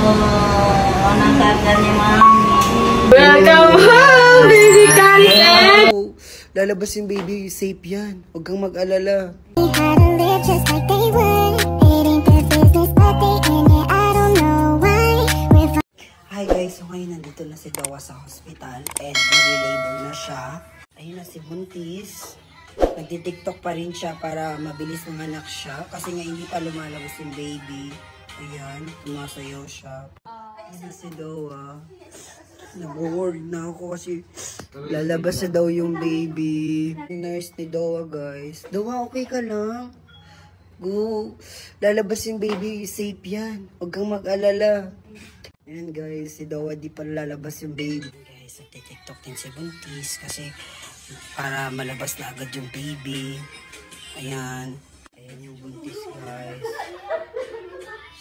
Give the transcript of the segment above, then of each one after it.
Anong karga ni Mami? Welcome home, baby content! Lalabas yung baby, safe yan. Huwag kang mag-alala. Hi guys, so ngayon nandito na si Dawa sa hospital and nag-labor na siya. Ayun na si Buntis. Nagti-tiktok pa rin siya para mabilis manganak siya kasi nga hindi pa lumalabas yung baby. Ayan, tumasayaw siya. Ayun na si Dawa. Nag-worried na ako kasi lalabas na daw yung baby. Nurse ni Dawa guys. Dawa, okay ka lang? Go. Lalabas yung baby, safe yan. Huwag kang mag-alala. Ayan guys, si Dawa di pa lalabas yung baby. Guys, nagtitiktok din si Buntis kasi para malabas na agad yung baby. Ayan. Ayan yung Buntis guys.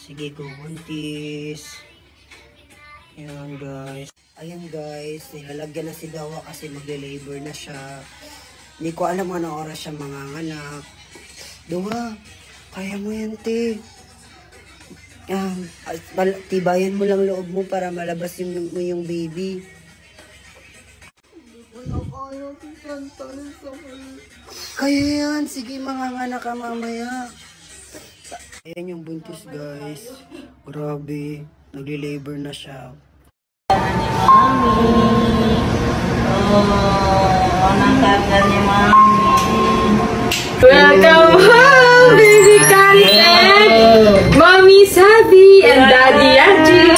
Sige, go Buntis. Ayan guys. Ayan guys, nilalagyan na si Dawa kasi magle-labor na siya. Hindi ko alam anong oras siya manganganak. Dawa, kaya mo yan, te. Tibayan mo lang loob mo para malabas yung baby. Kaya yan, sige manganganak ka mamaya. Ayan yung Buntis guys. Grabe, nagle-labor na siya. Mami. Anong karga ni Mami? Welcome home, baby content! Mommy Sabi and Daddy Archie!